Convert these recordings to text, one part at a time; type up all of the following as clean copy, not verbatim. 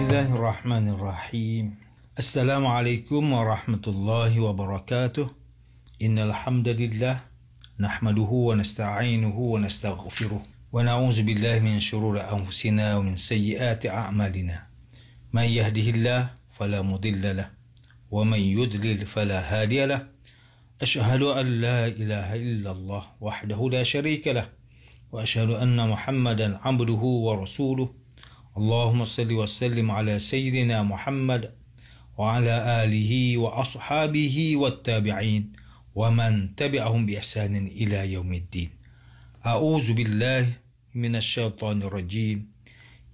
Bismillahirrahmanirrahim. Assalamualaikum warahmatullahi wabarakatuh. Innal hamdalillah nahmaduhu wa nasta'inuhu wa nastaghfiruh wa na'udzu billahi min shururi anfusina wa min sayyiati a'malina. Man yahdihillahu fala mudilla lahu wa man yudlil fala hadiya lahu. Asyhadu an la ilaha illallah wahdahu la syarika lahu wa asyhadu anna Muhammadan 'abduhu wa rasuluh. Allahumma salli wa sallim ala sayyidina Muhammad wa ala alihi wa ashabihi wa tabi'in wa man tabi'ahum bi ihsanin ila yaumiddin. A'udzu billahi minasy syaithanir rajim.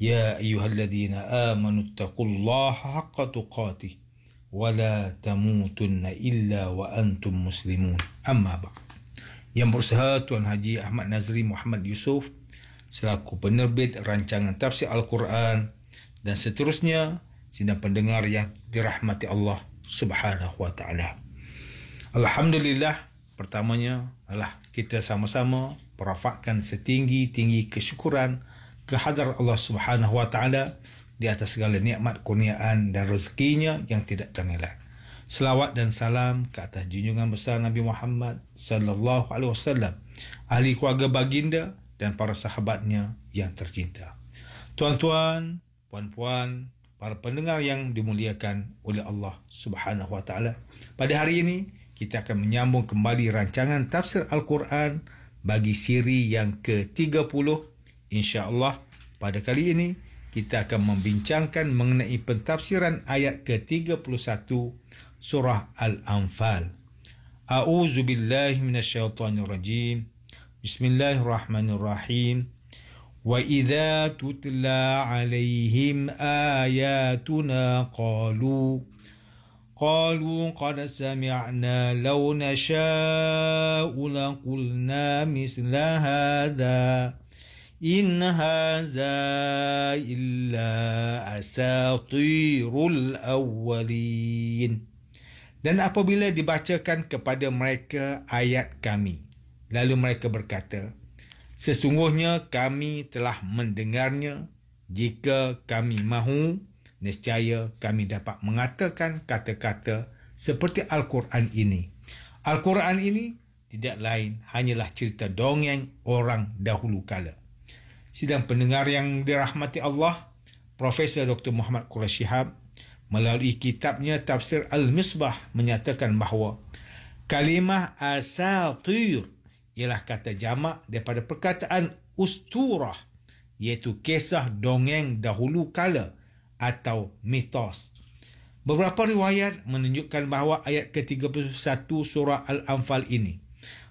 Ya ayyuhalladzina amanu taqullaha haqqa tuqatih wa la tamutunna illa wa antum muslimun. Amma ba'd. Yang berusaha Tuan Haji Ahmad Nazri Muhammad Yusof selaku penerbit rancangan tafsir Al-Quran dan seterusnya, sidang pendengar yang dirahmati Allah Subhanahu wa taala. Alhamdulillah, pertamanya adalah kita sama-sama merafakkan setinggi-tinggi kesyukuran kehadrat Allah Subhanahu wa taala di atas segala nikmat kurniaan dan rezekinya yang tidak ternilai. Selawat dan salam ke atas junjungan besar Nabi Muhammad sallallahu alaihi wasallam, ahli keluarga baginda dan para sahabatnya yang tercinta. Tuan-tuan, puan-puan, para pendengar yang dimuliakan oleh Allah Subhanahu wa taala. Pada hari ini kita akan menyambung kembali rancangan tafsir Al-Quran bagi siri yang ke-30. Insya-Allah pada kali ini kita akan membincangkan mengenai pentafsiran ayat ke-31 surah Al-Anfal. A'udzu billahi minasyaitonir rajim. Bismillahirrahmanirrahim. Wa idza tutla 'alaihim ayatuna qalu qad sami'na law nasha'u laqulna misla hadha in hadza illa asatirul awwalin. Dan apabila dibacakan kepada mereka ayat kami, lalu mereka berkata, sesungguhnya kami telah mendengarnya. Jika kami mahu, nescaya kami dapat mengatakan kata-kata seperti Al-Quran ini. Al-Quran ini tidak lain hanyalah cerita dongeng orang dahulu kala. Sidang pendengar yang dirahmati Allah, Profesor Dr. Muhammad Quraish Shihab melalui kitabnya Tafsir Al-Misbah menyatakan bahawa kalimah asatir ialah kata jamak daripada perkataan usturah, iaitu kisah dongeng dahulu kala atau mitos. Beberapa riwayat menunjukkan bahawa ayat ke-31 surah Al-Anfal ini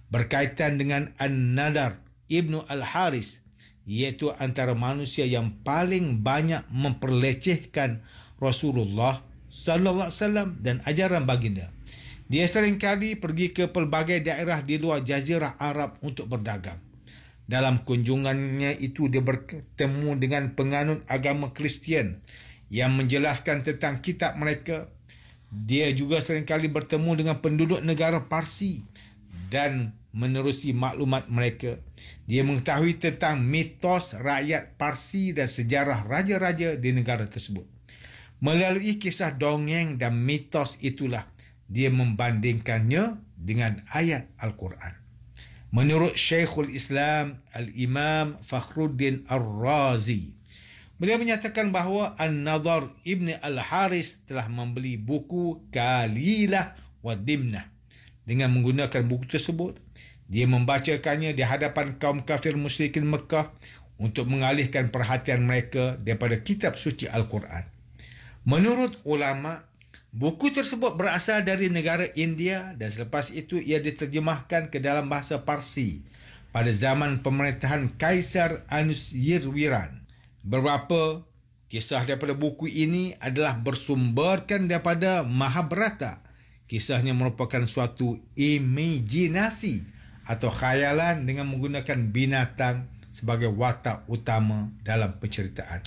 berkaitan dengan An-Nadar Ibnu Al-Haris, iaitu antara manusia yang paling banyak memperlecehkan Rasulullah sallallahu alaihi wasallam dan ajaran baginda. Dia seringkali pergi ke pelbagai daerah di luar jazirah Arab untuk berdagang. Dalam kunjungannya itu dia bertemu dengan penganut agama Kristian yang menjelaskan tentang kitab mereka. Dia juga seringkali bertemu dengan penduduk negara Parsi dan menerusi maklumat mereka. Dia mengetahui tentang mitos rakyat Parsi dan sejarah raja-raja di negara tersebut. Melalui kisah dongeng dan mitos itulah dia membandingkannya dengan ayat Al-Quran. Menurut Syekhul Islam Al-Imam Fakhruddin Ar-Razi, beliau menyatakan bahawa An-Nadar Ibn Al-Haris telah membeli buku Kalilah wa Dimnah. Dengan menggunakan buku tersebut, dia membacakannya di hadapan kaum kafir musyrikin Mekah untuk mengalihkan perhatian mereka daripada kitab suci Al-Quran. Menurut ulama, buku tersebut berasal dari negara India dan selepas itu ia diterjemahkan ke dalam bahasa Parsi pada zaman pemerintahan Kaisar Anushirwan. Beberapa kisah daripada buku ini adalah bersumberkan daripada Mahabharata. Kisahnya merupakan suatu imajinasi atau khayalan dengan menggunakan binatang sebagai watak utama dalam penceritaan.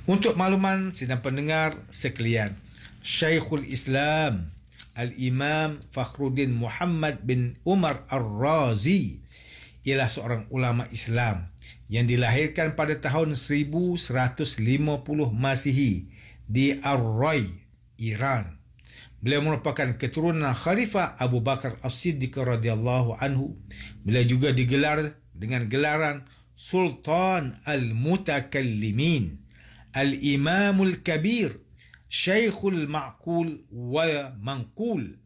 Untuk makluman sidang pendengar sekalian, Syekhul Islam Al-Imam Fakhruddin Muhammad bin Umar Ar-Razi ialah seorang ulama Islam yang dilahirkan pada tahun 1150 Masihi di Ar-Ray, Iran. Beliau merupakan keturunan Khalifah Abu Bakar As-Siddiq radhiyallahu anhu. Beliau juga digelar dengan gelaran Sultan Al-Mutakallimin, Al-Imamul Kabir, Syekhul Ma'qul wa Manqul.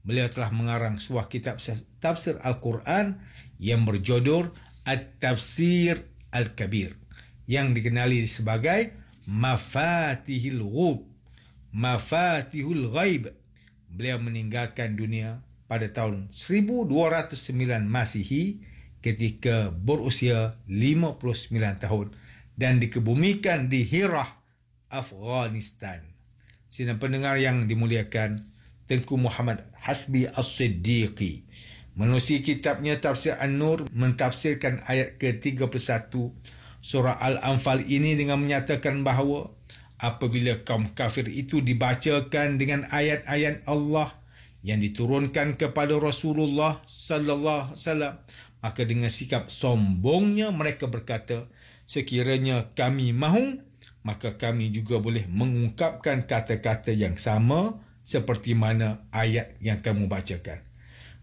Beliau telah mengarang sebuah kitab tafsir Al-Quran yang berjudul At-Tafsir Al-Kabir, yang dikenali sebagai Mafatihul Ghaib. Beliau meninggalkan dunia pada tahun 1209 Masihi ketika berusia 59 tahun dan dikebumikan di Hirah, Afghanistan. Sidang pendengar yang dimuliakan, Tengku Muhammad Hasbi As-Siddiqi menerusi kitabnya Tafsir An-Nur mentafsirkan ayat ke-31 surah Al-Anfal ini dengan menyatakan bahawa apabila kaum kafir itu dibacakan dengan ayat-ayat Allah yang diturunkan kepada Rasulullah sallallahu alaihi wasallam, maka dengan sikap sombongnya mereka berkata, sekiranya kami mahu, maka kami juga boleh mengungkapkan kata-kata yang sama seperti mana ayat yang kamu bacakan.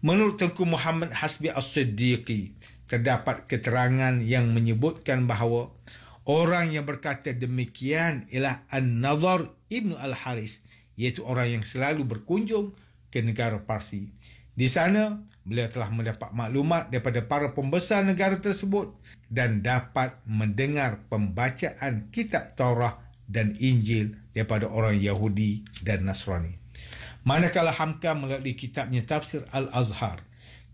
Menurut Tengku Muhammad Hasbi As-Siddiqi, terdapat keterangan yang menyebutkan bahawa orang yang berkata demikian ialah An-Nadhr Ibn Al-Haris, iaitu orang yang selalu berkunjung ke negara Parsi. Di sana, beliau telah mendapat maklumat daripada para pembesar negara tersebut dan dapat mendengar pembacaan kitab Taurat dan Injil daripada orang Yahudi dan Nasrani. Manakala Hamka melalui kitabnya Tafsir Al-Azhar,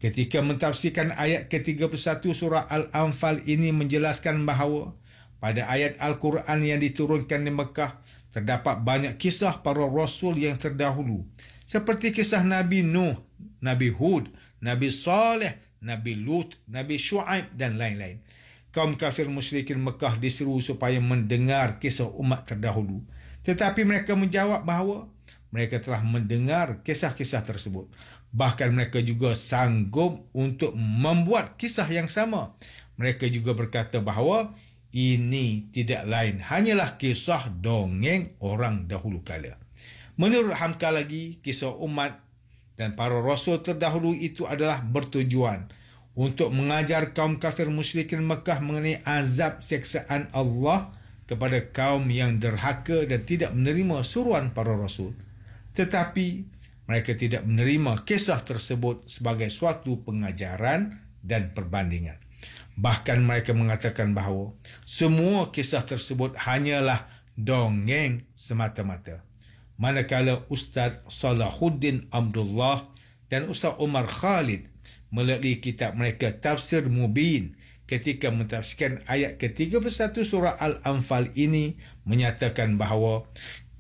ketika mentafsirkan ayat ke-31 surah Al-Anfal ini menjelaskan bahawa pada ayat Al-Quran yang diturunkan di Mekah terdapat banyak kisah para rasul yang terdahulu, seperti kisah Nabi Nuh, Nabi Hud, Nabi Saleh, Nabi Lut, Nabi Shu'aib dan lain-lain. Kaum kafir musyrikin Mekah diseru supaya mendengar kisah umat terdahulu, tetapi mereka menjawab bahawa mereka telah mendengar kisah-kisah tersebut. Bahkan mereka juga sanggup untuk membuat kisah yang sama. Mereka juga berkata bahawa ini tidak lain hanyalah kisah dongeng orang dahulu kala. Menurut Hamka lagi, kisah umat dan para rasul terdahulu itu adalah bertujuan untuk mengajar kaum kafir musyrikin Mekah mengenai azab seksaan Allah kepada kaum yang derhaka dan tidak menerima suruhan para rasul. Tetapi mereka tidak menerima kisah tersebut sebagai suatu pengajaran dan perbandingan. Bahkan mereka mengatakan bahawa semua kisah tersebut hanyalah dongeng semata-mata. Manakala Ustaz Salahuddin Abdullah dan Ustaz Umar Khalid melalui kitab mereka Tafsir Mubin ketika mentafsirkan ayat ke-31 surah Al-Anfal ini menyatakan bahawa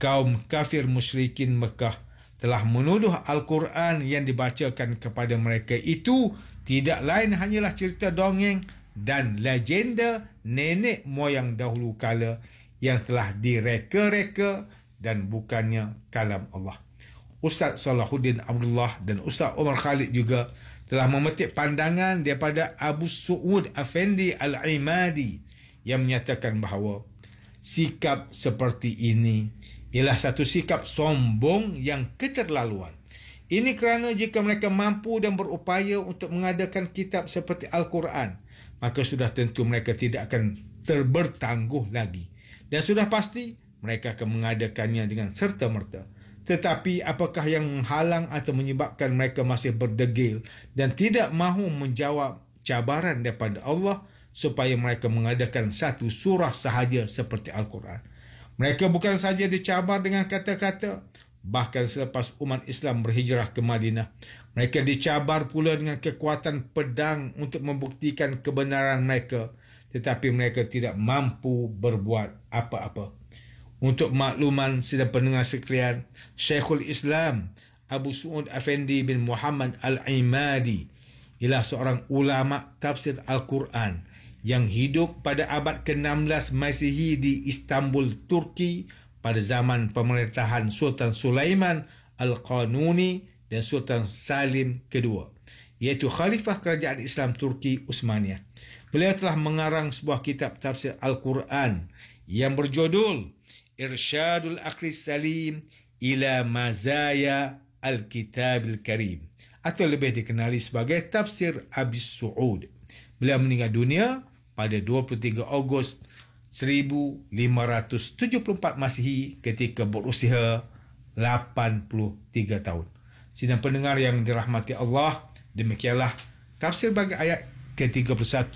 kaum kafir musyrikin Mekah telah menuduh Al-Quran yang dibacakan kepada mereka itu tidak lain hanyalah cerita dongeng dan legenda nenek moyang dahulu kala yang telah direka-reka dan bukannya kalam Allah. Ustaz Salahuddin Abdullah dan Ustaz Umar Khalid juga telah memetik pandangan daripada Abu Su'ud Afendi Al-Imadi yang menyatakan bahawa sikap seperti ini ialah satu sikap sombong yang keterlaluan. Ini kerana jika mereka mampu dan berupaya untuk mengadakan kitab seperti Al-Quran, maka sudah tentu mereka tidak akan bertangguh lagi. Dan sudah pasti mereka akan mengadakannya dengan serta-merta. Tetapi apakah yang menghalang atau menyebabkan mereka masih berdegil dan tidak mahu menjawab cabaran daripada Allah supaya mereka mengadakan satu surah sahaja seperti Al-Quran? Mereka bukan saja dicabar dengan kata-kata, bahkan selepas umat Islam berhijrah ke Madinah, mereka dicabar pula dengan kekuatan pedang untuk membuktikan kebenaran mereka, tetapi mereka tidak mampu berbuat apa-apa. Untuk makluman sidang pendengar sekalian, Syekhul Islam Abu Su'ud Afendi bin Muhammad Al-Imadi ialah seorang ulama tafsir Al-Quran yang hidup pada abad ke-16 Masihi di Istanbul, Turki pada zaman pemerintahan Sultan Sulaiman Al-Qanuni dan Sultan Salim II, iaitu Khalifah Kerajaan Islam Turki Utsmaniyah. Beliau telah mengarang sebuah kitab tafsir Al-Quran yang berjudul Irsyadul Aqli Salim ila Mazaya Al-Kitabil Karim, atau lebih dikenali sebagai Tafsir Abi Su'ud. Beliau meninggal dunia pada 23 Ogos 1574 Masihi ketika berusia 83 tahun. Sidang pendengar yang dirahmati Allah, demikianlah tafsir bagi ayat ke-31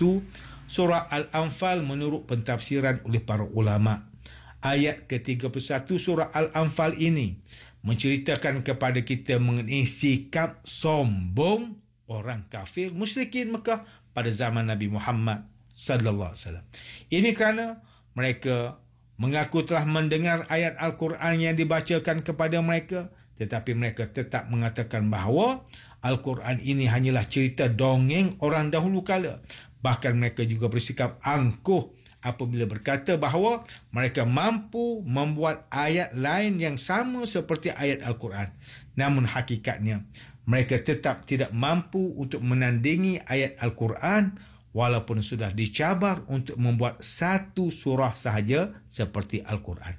surah Al-Anfal menurut pentafsiran oleh para ulama. Ayat ke-31 surah Al-Anfal ini menceritakan kepada kita mengenai sikap sombong orang kafir musyrikin Mekah pada zaman Nabi Muhammad sallallahu alaihi wasallam. Ini kerana mereka mengaku telah mendengar ayat Al-Quran yang dibacakan kepada mereka, tetapi mereka tetap mengatakan bahawa Al-Quran ini hanyalah cerita dongeng orang dahulu kala. Bahkan mereka juga bersikap angkuh apabila berkata bahawa mereka mampu membuat ayat lain yang sama seperti ayat Al-Quran. Namun hakikatnya, mereka tetap tidak mampu untuk menandingi ayat Al-Quran walaupun sudah dicabar untuk membuat satu surah sahaja seperti Al-Quran.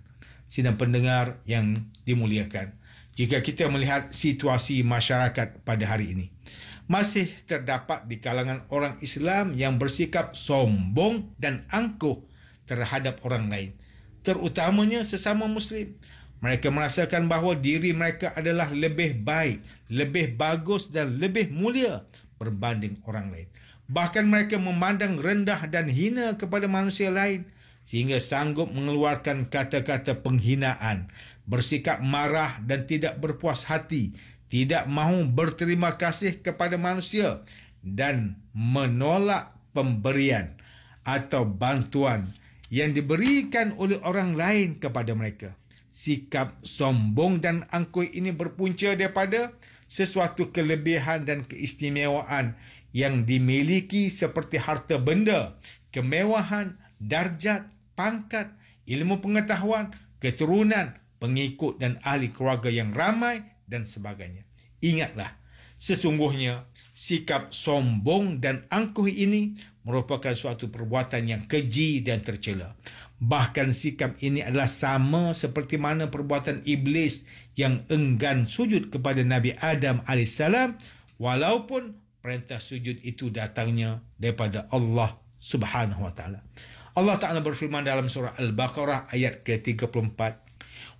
Sidang pendengar yang dimuliakan, jika kita melihat situasi masyarakat pada hari ini, masih terdapat di kalangan orang Islam yang bersikap sombong dan angkuh terhadap orang lain, terutamanya sesama Muslim. Mereka merasakan bahawa diri mereka adalah lebih baik, lebih bagus dan lebih mulia berbanding orang lain. Bahkan mereka memandang rendah dan hina kepada manusia lain sehingga sanggup mengeluarkan kata-kata penghinaan, bersikap marah dan tidak berpuas hati, tidak mahu berterima kasih kepada manusia dan menolak pemberian atau bantuan yang diberikan oleh orang lain kepada mereka. Sikap sombong dan angkuh ini berpunca daripada sesuatu kelebihan dan keistimewaan yang dimiliki seperti harta benda, kemewahan, darjat, pangkat, ilmu pengetahuan, keturunan, pengikut dan ahli keluarga yang ramai dan sebagainya. Ingatlah, sesungguhnya sikap sombong dan angkuh ini merupakan suatu perbuatan yang keji dan tercela. Bahkan sikap ini adalah sama seperti mana perbuatan iblis yang enggan sujud kepada Nabi Adam AS, walaupun perintah sujud itu datangnya daripada Allah Subhanahu Wa Taala. Allah Ta'ala berfirman dalam surah Al-Baqarah ayat ke-34,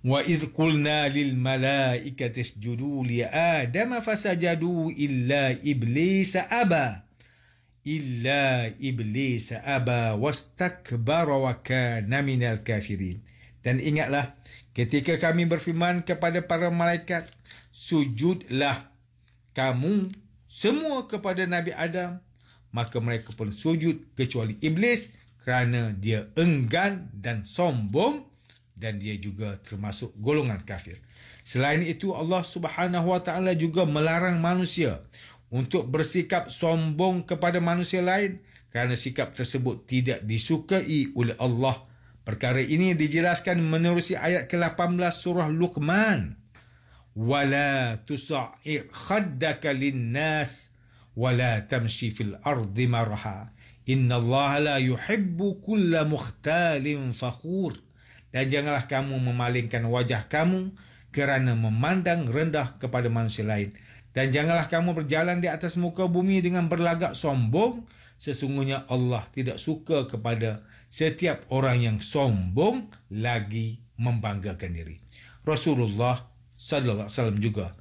وَإِذْ قُلْنَا لِلْمَلَائِكَةِ اسْجُدُوا لِآدَمَ فَسَجَدُوا إِلَّا إِبْلِيسَ أَبَى وَاسْتَكْبَرَ وَكَانَ مِنَ الْكَافِرِينَ. Dan ingatlah ketika kami berfirman kepada para malaikat, sujudlah kamu semua kepada Nabi Adam, maka mereka pun sujud kecuali iblis kerana dia enggan dan sombong dan dia juga termasuk golongan kafir. Selain itu, Allah Subhanahu Wa Taala juga melarang manusia untuk bersikap sombong kepada manusia lain kerana sikap tersebut tidak disukai oleh Allah. Perkara ini dijelaskan menerusi ayat ke-18 surah Luqman. وَلَا تُصَعِّرْ خَدَّكَ لِلنَّاسِ وَلَا تَمْشِي فِي الْأَرْضِ مَرْحًا إِنَّ اللَّهَ لَا يُحِبُّ كُلَّ مُخْتَالٍ فَخُورٍ. Dan janganlah kamu memalingkan wajah kamu kerana memandang rendah kepada manusia lain. Dan janganlah kamu berjalan di atas muka bumi dengan berlagak sombong. Sesungguhnya Allah tidak suka kepada setiap orang yang sombong lagi membanggakan diri. Rasulullah sallallahu alaihi wasallam juga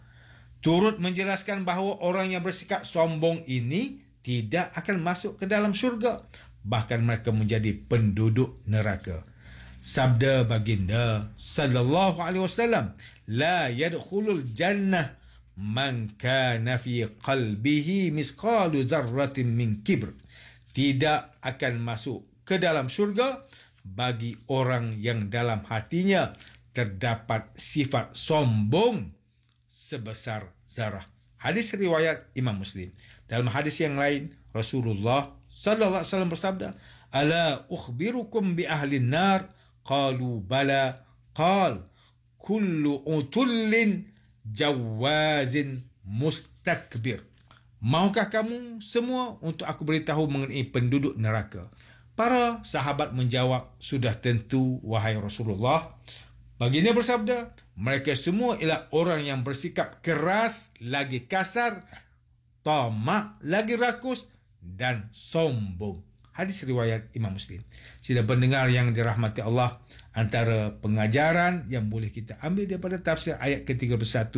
turut menjelaskan bahawa orang yang bersikap sombong ini tidak akan masuk ke dalam syurga. Bahkan mereka menjadi penduduk neraka. Sabda baginda sallallahu alaihi wasallam, la yadkhulul jannah man kana fi qalbihi misqalu dzarratin min kibr. Tidak akan masuk ke dalam syurga bagi orang yang dalam hatinya terdapat sifat sombong sebesar zarah. Hadis riwayat Imam Muslim. Dalam hadis yang lain, Rasulullah sallallahu alaihi wasallam bersabda, ala ukhbirukum bi ahli nar? Qalu bala. Qal kullu utullin jawazin mustakbir. Maukah kamu semua untuk aku beritahu mengenai penduduk neraka? Para sahabat menjawab, sudah tentu wahai Rasulullah. Baginda bersabda, mereka semua ialah orang yang bersikap keras, lagi kasar, tamak, lagi rakus dan sombong. Hadis riwayat Imam Muslim. Sidang pendengar yang dirahmati Allah, antara pengajaran yang boleh kita ambil daripada tafsir ayat ke-31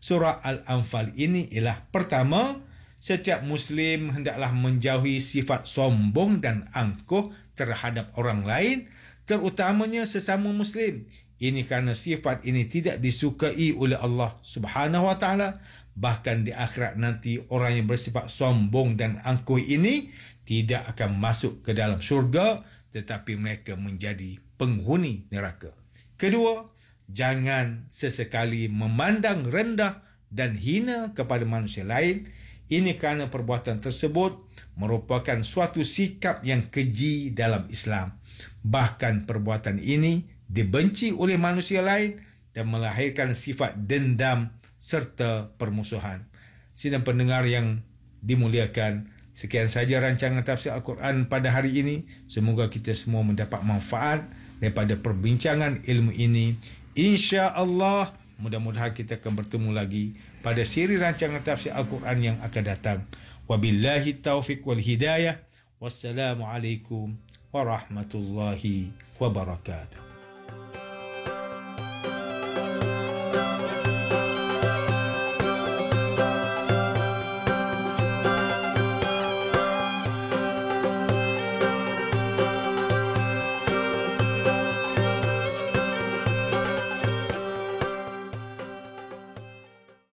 surah Al-Anfal ini ialah, pertama, setiap Muslim hendaklah menjauhi sifat sombong dan angkuh terhadap orang lain, terutamanya sesama Muslim. Ini kerana sifat ini tidak disukai oleh Allah Subhanahu Wa Taala. Bahkan di akhirat nanti orang yang bersifat sombong dan angkuh ini tidak akan masuk ke dalam syurga, tetapi mereka menjadi penghuni neraka. Kedua, jangan sesekali memandang rendah dan hina kepada manusia lain. Ini kerana perbuatan tersebut merupakan suatu sikap yang keji dalam Islam. Bahkan perbuatan ini dibenci oleh manusia lain dan melahirkan sifat dendam serta permusuhan. Sidang pendengar yang dimuliakan, sekian saja rancangan tafsir Al-Quran pada hari ini. Semoga kita semua mendapat manfaat daripada perbincangan ilmu ini. Insya-Allah, mudah-mudahan kita akan bertemu lagi pada siri rancangan tafsir Al-Quran yang akan datang. Wabillahi taufiq wal hidayah. Wassalamualaikum warahmatullahi wabarakatuh.